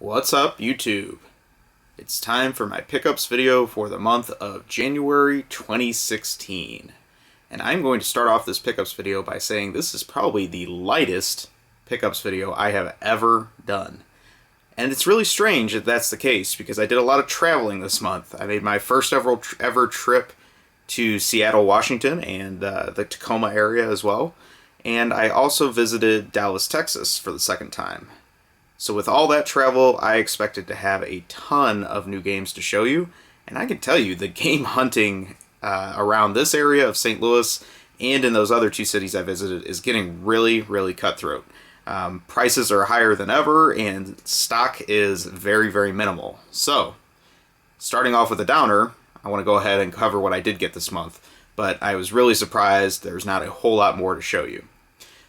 What's up, YouTube? It's time for my pickups video for the month of January 2016. And I'm going to start off this pickups video by saying this is probably the lightest pickups video I have ever done. And it's really strange that that's the case because I did a lot of traveling this month. I made my first ever trip to Seattle, Washington and the Tacoma area as well. And I also visited Dallas, Texas for the second time. So with all that travel, I expected to have a ton of new games to show you, and I can tell you the game hunting around this area of St. Louis and in those other two cities I visited is getting really cutthroat. Prices are higher than ever, and stock is very minimal. So, starting off with a downer, I want to go ahead and cover what I did get this month, but I was really surprised there's not a whole lot more to show you.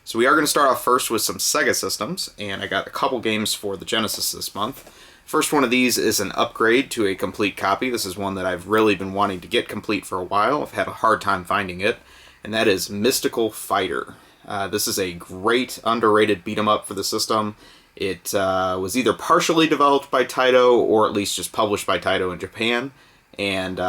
So we are going to start off first with some Sega systems, and I got a couple games for the Genesis this month. First one of these is an upgrade to a complete copy. This is one that I've really been wanting to get complete for a while. I've had a hard time finding it, and that is Mystical Fighter. This is a great underrated beat-em-up for the system. It was either partially developed by Taito or at least just published by Taito in Japan, and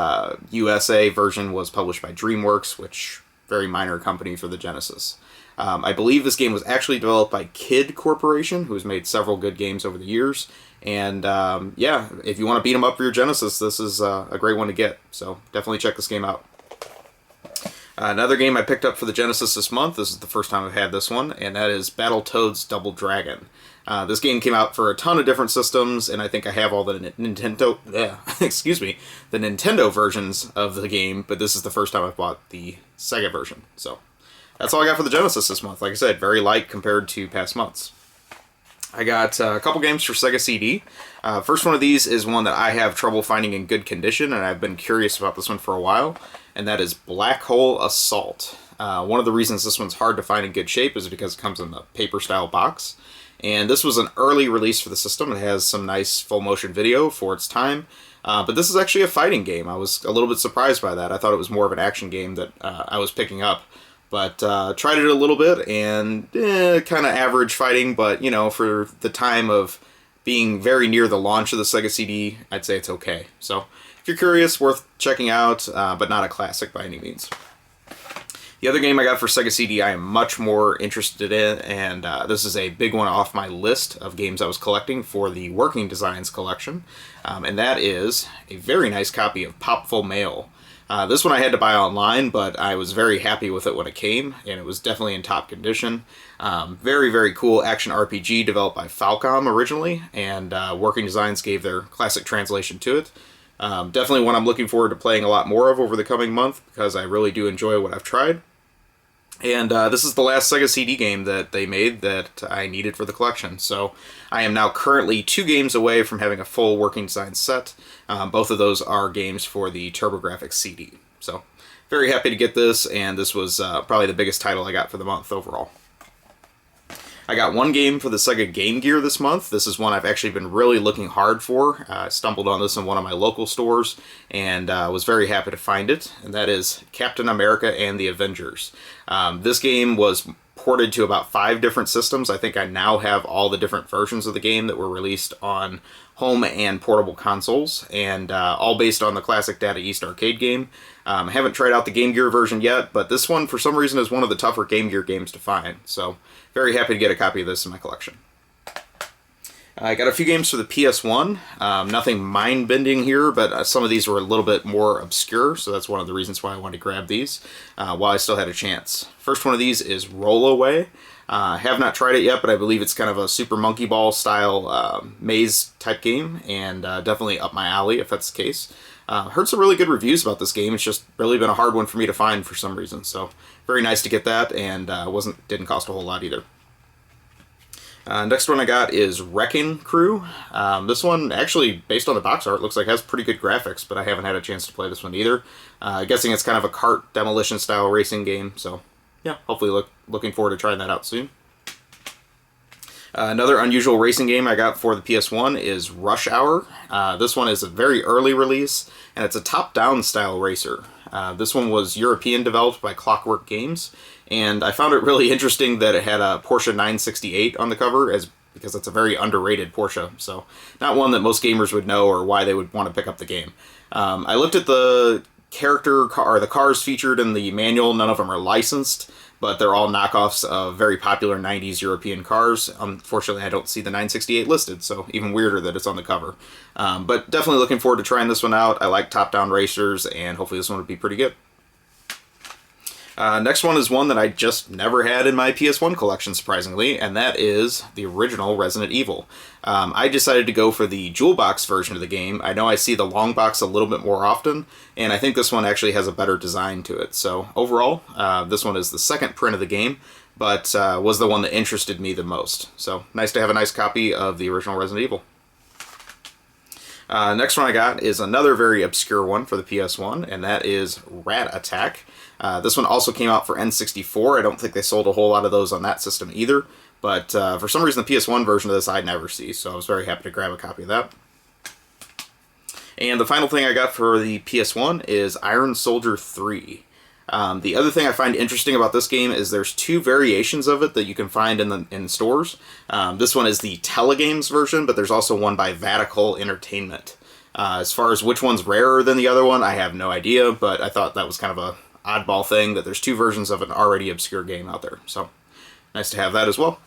USA version was published by DreamWorks, which very minor company for the Genesis. I believe this game was actually developed by Kid Corporation, who has made several good games over the years. And yeah, if you want to beat them up for your Genesis, this is a great one to get. So definitely check this game out. Another game I picked up for the Genesis this month, this is the first time I've had this one, and that is Battletoads Double Dragon. This game came out for a ton of different systems, and I think I have all the Nintendo, the Nintendo versions of the game, but this is the first time I've bought the Sega version. So that's all I got for the Genesis this month. Like I said, very light compared to past months. I got a couple games for Sega CD. First one of these is one that I have trouble finding in good condition, and I've been curious about this one for a while, and that is Black Hole Assault. One of the reasons this one's hard to find in good shape is because it comes in the paper-style box. And this was an early release for the system. It has some nice full-motion video for its time. But this is actually a fighting game. I was a little bit surprised by that. I thought it was more of an action game that I was picking up. But tried it a little bit, and kind of average fighting, but, you know, for the time of being very near the launch of the Sega CD, I'd say it's okay. So, if you're curious, worth checking out, but not a classic by any means. The other game I got for Sega CD I am much more interested in, and this is a big one off my list of games I was collecting for the Working Designs collection, and that is a very nice copy of Popful Mail. This one I had to buy online, but I was very happy with it when it came, and it was definitely in top condition. Very cool action RPG developed by Falcom originally, and Working Designs gave their classic translation to it. Definitely one I'm looking forward to playing a lot more of over the coming month, because I really do enjoy what I've tried. And this is the last Sega CD game that they made that I needed for the collection. So I am now currently 2 games away from having a full Working Design set. Both of those are games for the TurboGrafx CD. So very happy to get this, and this was probably the biggest title I got for the month overall. I got one game for the Sega Game Gear this month. This is one I've actually been really looking hard for. I stumbled on this in one of my local stores and was very happy to find it, and that is Captain America and the Avengers. This game was ported to about 5 different systems. I think I now have all the different versions of the game that were released on home and portable consoles, and all based on the classic Data East arcade game. I haven't tried out the Game Gear version yet, but this one, for some reason, is one of the tougher Game Gear games to find. So, very happy to get a copy of this in my collection. I got a few games for the PS1. Nothing mind-bending here, but some of these were a little bit more obscure, so that's one of the reasons why I wanted to grab these while I still had a chance. First one of these is Roll Away. I have not tried it yet, but I believe it's kind of a Super Monkey Ball style maze-type game, and definitely up my alley if that's the case. Heard some really good reviews about this game. It's just really been a hard one for me to find for some reason, so very nice to get that, and didn't cost a whole lot either. Next one I got is Wrecking Crew. This one, actually, based on the box art, looks like it has pretty good graphics, but I haven't had a chance to play this one either. Guessing it's kind of a kart demolition style racing game, so yeah, hopefully looking forward to trying that out soon. Another unusual racing game I got for the PS1 is Rush Hour. This one is a very early release, and it's a top-down style racer. This one was European developed by Clockwork Games, and I found it really interesting that it had a Porsche 968 on the cover as because it's a very underrated Porsche. So not one that most gamers would know or why they would want to pick up the game. I looked at the the cars featured in the manual. None of them are licensed, but they're all knockoffs of very popular 90s European cars. Unfortunately, I don't see the 968 listed, so even weirder that it's on the cover. But definitely looking forward to trying this one out. I like top-down racers, and hopefully this one will be pretty good. Next one is one that I just never had in my PS1 collection, surprisingly, and that is the original Resident Evil. I decided to go for the jewel box version of the game. I know I see the long box a little bit more often, and I think this one actually has a better design to it. So overall, this one is the second print of the game, but was the one that interested me the most. So nice to have a nice copy of the original Resident Evil. Next one I got is another very obscure one for the PS1, and that is Rat Attack. This one also came out for N64. I don't think they sold a whole lot of those on that system either, but for some reason the PS1 version of this I'd never see, so I was very happy to grab a copy of that. And the final thing I got for the PS1 is Iron Soldier 3. The other thing I find interesting about this game is there's two variations of it that you can find in stores. This one is the Telegames version, but there's also one by Vatical Entertainment. As far as which one's rarer than the other one, I have no idea, but I thought that was kind of a oddball thing that there's two versions of an already obscure game out there. So nice to have that as well.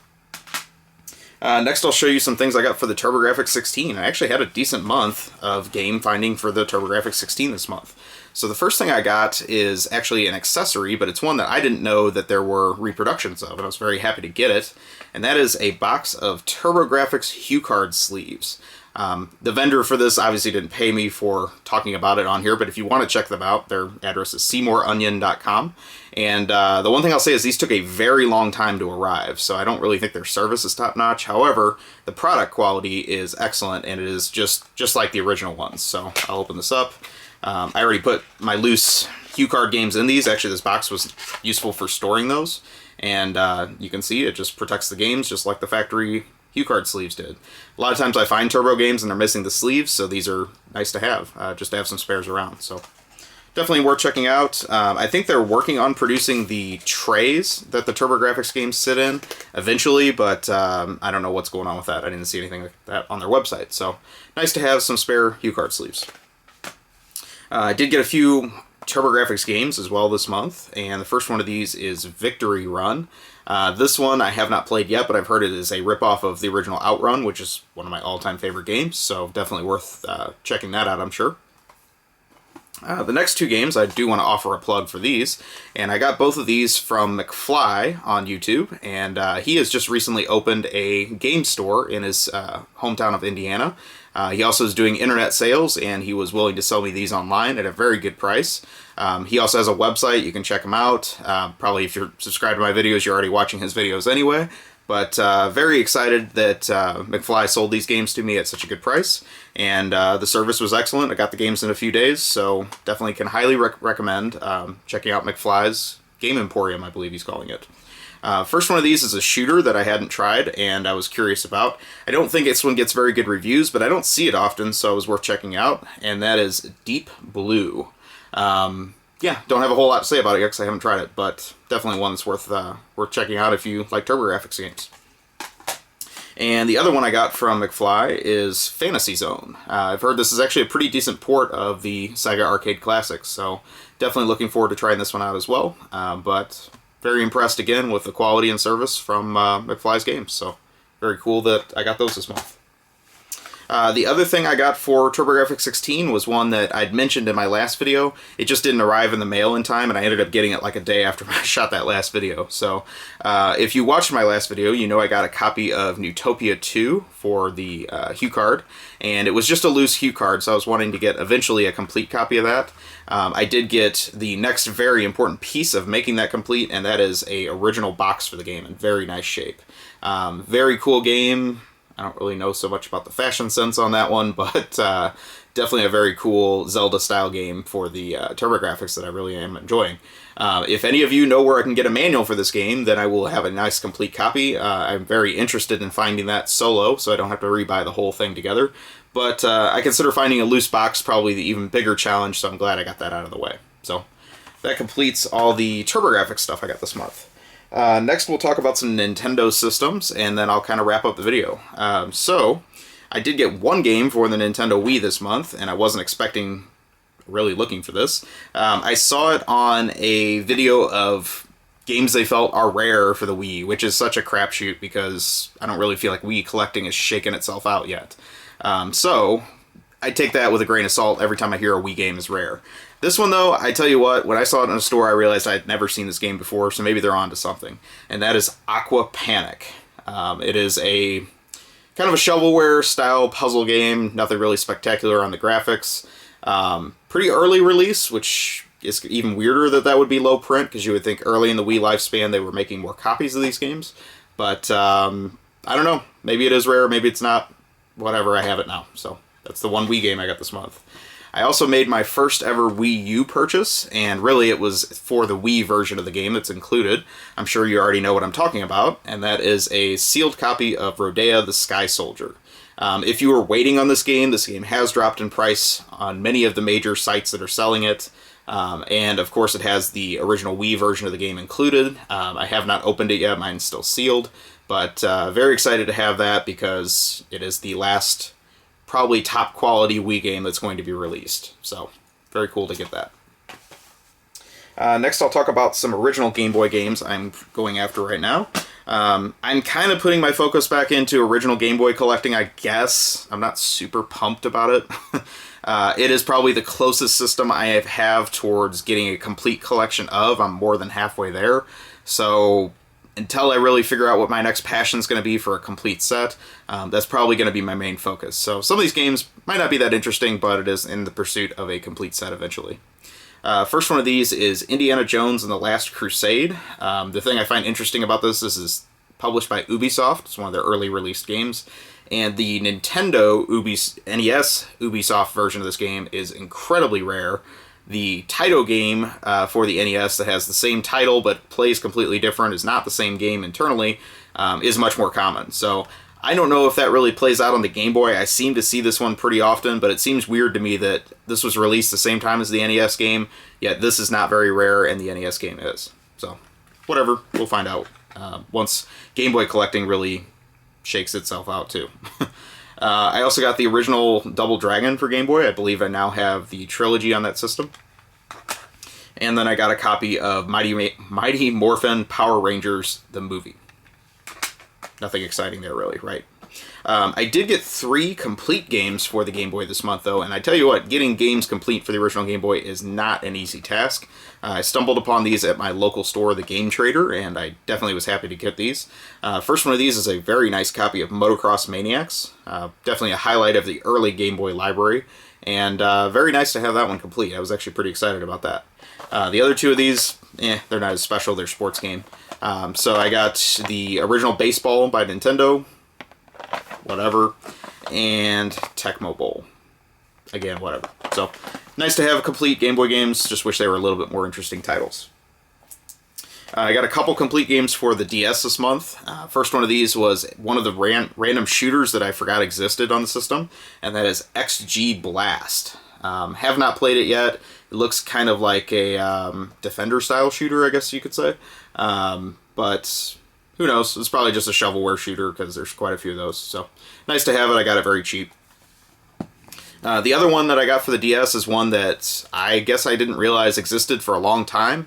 Next I'll show you some things I got for the TurboGrafx 16. I actually had a decent month of game finding for the TurboGrafx 16 this month. So the first thing I got is actually an accessory, but it's one that I didn't know that there were reproductions of, and I was very happy to get it. And that is a box of TurboGrafx HuCard sleeves. The vendor for this obviously didn't pay me for talking about it on here, but if you want to check them out, their address is seymouronion.com. And the one thing I'll say is these took a very long time to arrive, so I don't really think their service is top-notch. However, the product quality is excellent, and it is just like the original ones. So I'll open this up. I already put my loose HuCard games in these. Actually, this box was useful for storing those. And you can see it just protects the games just like the factory HuCard sleeves did. A lot of times I find Turbo games and they're missing the sleeves, so these are nice to have, just to have some spares around. So definitely worth checking out. I think they're working on producing the trays that the TurboGrafx games sit in eventually, but I don't know what's going on with that. I didn't see anything like that on their website. So nice to have some spare HuCard sleeves. I did get a few TurboGrafx games as well this month, and the first one of these is Victory Run. This one I have not played yet, but I've heard it is a ripoff of the original Outrun, which is one of my all-time favorite games, so definitely worth checking that out, I'm sure. The next two games, I do want to offer a plug for these, and I got both of these from McFly on YouTube, and he has just recently opened a game store in his hometown of Indiana. He also is doing internet sales, and he was willing to sell me these online at a very good price. He also has a website. You can check him out. Probably if you're subscribed to my videos, you're already watching his videos anyway. But very excited that McFly sold these games to me at such a good price. And the service was excellent. I got the games in a few days, so definitely can highly recommend checking out McFly's Game Emporium, I believe he's calling it. First one of these is a shooter that I hadn't tried and I was curious about. I don't think this one gets very good reviews, but I don't see it often, so it was worth checking out, and that is Deep Blue. Yeah, don't have a whole lot to say about it yet because I haven't tried it, but definitely one that's worth checking out if you like TurboGrafx games. And the other one I got from McFly is Fantasy Zone. I've heard this is actually a pretty decent port of the Sega Arcade Classics, so definitely looking forward to trying this one out as well, but very impressed again with the quality and service from McFly's games, so very cool that I got those this month. The other thing I got for TurboGrafx 16 was one that I'd mentioned in my last video. It just didn't arrive in the mail in time, and I ended up getting it like a day after I shot that last video. So if you watched my last video, you know I got a copy of Newtopia 2 for the HuCard, and it was just a loose HuCard, so I was wanting to get eventually a complete copy of that. I did get the next very important piece of making that complete, and that is a original box for the game in very nice shape. Very cool game. I don't really know so much about the fashion sense on that one, but definitely a very cool Zelda-style game for the TurboGrafx that I really am enjoying. If any of you know where I can get a manual for this game, then I will have a nice complete copy. I'm very interested in finding that solo, so I don't have to rebuy the whole thing together. But I consider finding a loose box probably the even bigger challenge, so I'm glad I got that out of the way. So that completes all the TurboGrafx stuff I got this month. Next, we'll talk about some Nintendo systems, and then I'll kind of wrap up the video. So, I did get one game for the Nintendo Wii this month, and I wasn't expecting, really looking for this. I saw it on a video of games they felt are rare for the Wii, which is such a crapshoot because I don't really feel like Wii collecting has shaken itself out yet. So, I take that with a grain of salt every time I hear a Wii game is rare. This one, though, I tell you what, when I saw it in a store, I realized I had never seen this game before, so maybe they're onto something. And that is Aqua Panic. It is a kind of a shovelware-style puzzle game, nothing really spectacular on the graphics. Pretty early release, which is even weirder that that would be low print, because you would think early in the Wii lifespan they were making more copies of these games. But, I don't know. Maybe it is rare, maybe it's not. Whatever, I have it now. So, that's the one Wii game I got this month. I also made my first ever Wii U purchase, and really it was for the Wii version of the game that's included. I'm sure you already know what I'm talking about, and that is a sealed copy of Rodea the Sky Soldier. If you were waiting on this game has dropped in price on many of the major sites that are selling it, and of course it has the original Wii version of the game included. I have not opened it yet, mine's still sealed, but very excited to have that because it is the last probably top quality Wii game that's going to be released. So, very cool to get that. Next I'll talk about some original Game Boy games I'm going after right now. I'm kind of putting my focus back into original Game Boy collecting, I guess. I'm not super pumped about it. It is probably the closest system I have towards getting a complete collection of. I'm more than halfway there. So, until I really figure out what my next passion is going to be for a complete set, that's probably going to be my main focus. So some of these games might not be that interesting, but it is in the pursuit of a complete set eventually. First one of these is Indiana Jones and the Last Crusade. The thing I find interesting about this is published by Ubisoft. It's one of their early released games. And the Nintendo NES Ubisoft version of this game is incredibly rare. The Taito game for the NES that has the same title but plays completely different, is not the same game internally, is much more common. So I don't know if that really plays out on the Game Boy. I seem to see this one pretty often, but it seems weird to me that this was released the same time as the NES game, yet this is not very rare and the NES game is. So whatever, we'll find out once Game Boy collecting really shakes itself out too. I also got the original Double Dragon for Game Boy. I believe I now have the trilogy on that system. And then I got a copy of Mighty Morphin Power Rangers, the movie. Nothing exciting there, really, right? I did get 3 complete games for the Game Boy this month, though, and I tell you what, getting games complete for the original Game Boy is not an easy task. I stumbled upon these at my local store, the Game Trader, and I definitely was happy to get these. First one of these is a very nice copy of Motocross Maniacs. Definitely a highlight of the early Game Boy library, and very nice to have that one complete. I was actually pretty excited about that. The other 2 of these, they're not as special, they're sports game. So I got the original Baseball by Nintendo, whatever, and Tecmo Bowl. Again, whatever. So, nice to have complete Game Boy games, just wish they were a little bit more interesting titles. I got a couple complete games for the DS this month. First one of these was one of the random shooters that I forgot existed on the system, and that is XG Blast. Have not played it yet. It looks kind of like a Defender-style shooter, I guess you could say. But who knows? It's probably just a shovelware shooter because there's quite a few of those. So nice to have it. I got it very cheap. The other one that I got for the DS is one that I guess I didn't realize existed for a long time.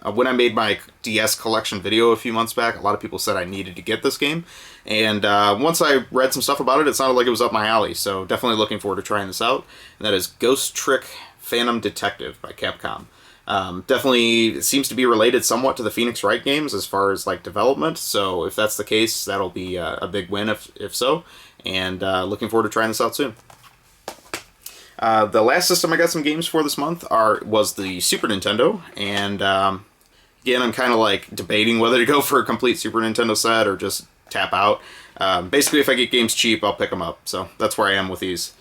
When I made my DS collection video a few months back, a lot of people said I needed to get this game. And once I read some stuff about it, it sounded like it was up my alley. So definitely looking forward to trying this out. And that is Ghost Trick Phantom Detective by Capcom. Definitely it seems to be related somewhat to the Phoenix Wright games as far as like development. So if that's the case, that'll be a big win if so. And looking forward to trying this out soon. The last system I got some games for this month was the Super Nintendo, and again, I'm kind of like debating whether to go for a complete Super Nintendo set or just tap out. Basically, if I get games cheap, I'll pick them up, so that's where I am with these.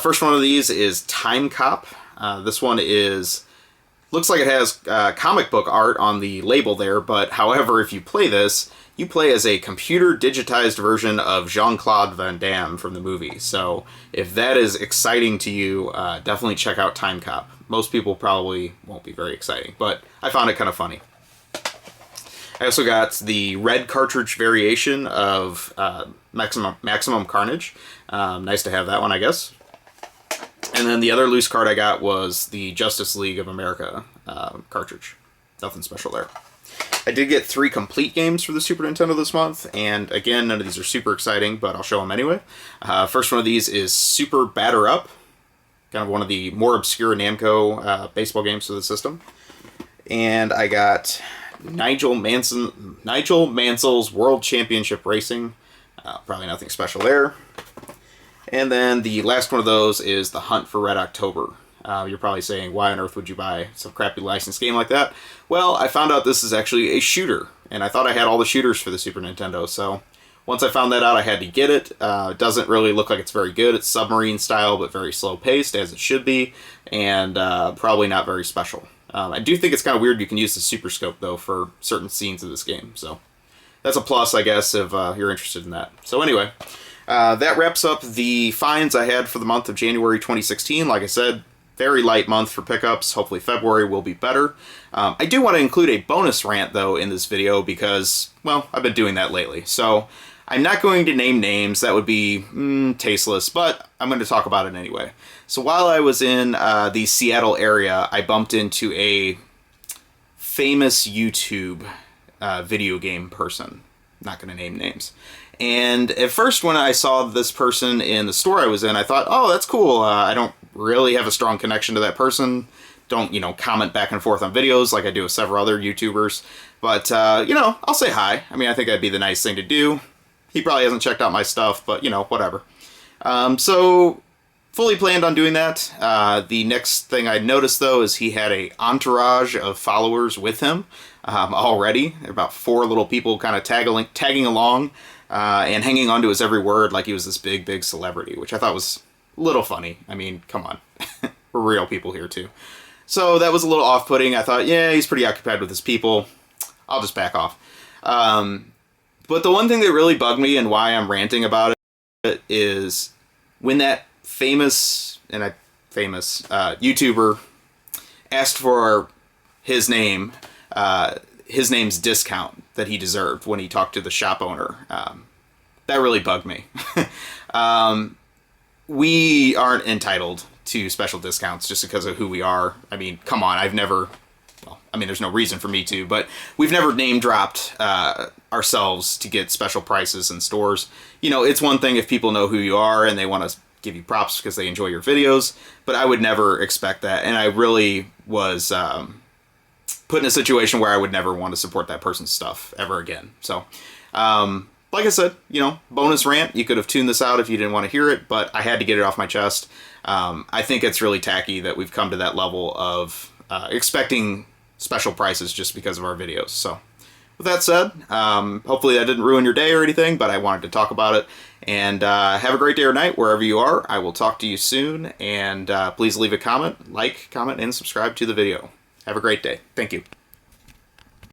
First one of these is Time Cop. This one looks like it has comic book art on the label there, but however, if you play this, you play as a computer digitized version of Jean-Claude Van Damme from the movie. So if that is exciting to you, definitely check out Time Cop. Most people probably won't be very exciting, but I found it kind of funny. I I also got the red cartridge variation of Maximum Carnage. Nice to have that one, I guess. And then the other loose card I got was the Justice League of America cartridge. Nothing special there. I did get 3 complete games for the Super Nintendo this month, and again, none of these are super exciting, but I'll show them anyway. First one of these is Super Batter Up, kind of one of the more obscure Namco baseball games for the system. And I got Nigel Mansell's World Championship Racing. Probably nothing special there. And then the last one of those is The Hunt for Red October. You're probably saying, why on earth would you buy some crappy licensed game like that? Well, I found out this is actually a shooter, and I thought I had all the shooters for the Super Nintendo, so once I found that out, I had to get it. It doesn't really look like it's very good. It's submarine style, but very slow-paced, as it should be, and probably not very special. I do think it's kind of weird you can use the Super Scope, though, for certain scenes of this game, so that's a plus, I guess, if you're interested in that. So anyway, that wraps up the finds I had for the month of January 2016. Like I said, very light month for pickups. Hopefully February will be better. I do want to include a bonus rant, though, in this video because, well, I've been doing that lately. So I'm not going to name names. That would be tasteless, but I'm going to talk about it anyway. So while I was in the Seattle area, I bumped into a famous YouTube video game person. Not going to name names. And at first when I saw this person in the store I was in, I thought, oh, that's cool. I don't really have a strong connection to that person. Don't, comment back and forth on videos like I do with several other YouTubers. But, I'll say hi. I mean, I think that'd be the nice thing to do. He probably hasn't checked out my stuff, but, whatever. So, fully planned on doing that. The next thing I noticed, though, is he had a entourage of followers with him already. There are about 4 little people kind of tagging along and hanging on to his every word like he was this big, big celebrity, which I thought was a little funny. I mean, come on. We're real people here, too. So that was a little off-putting. I thought, yeah, he's pretty occupied with his people. I'll just back off. But the one thing that really bugged me and why I'm ranting about it is when that famous YouTuber asked for his name's discount that he deserved when he talked to the shop owner. That really bugged me. We aren't entitled to special discounts just because of who we are. I mean, come on, there's no reason for me to, but we've never name-dropped ourselves to get special prices in stores. It's one thing if people know who you are and they want to give you props because they enjoy your videos, but I would never expect that, and I really was put in a situation where I would never want to support that person's stuff ever again. So, like I said, bonus rant. You could have tuned this out if you didn't want to hear it, but I had to get it off my chest. I think it's really tacky that we've come to that level of expecting special prices just because of our videos. So, with that said, hopefully that didn't ruin your day or anything, but I wanted to talk about it. And have a great day or night wherever you are. I will talk to you soon, and please leave a comment, comment, and subscribe to the video. Have a great day. Thank you.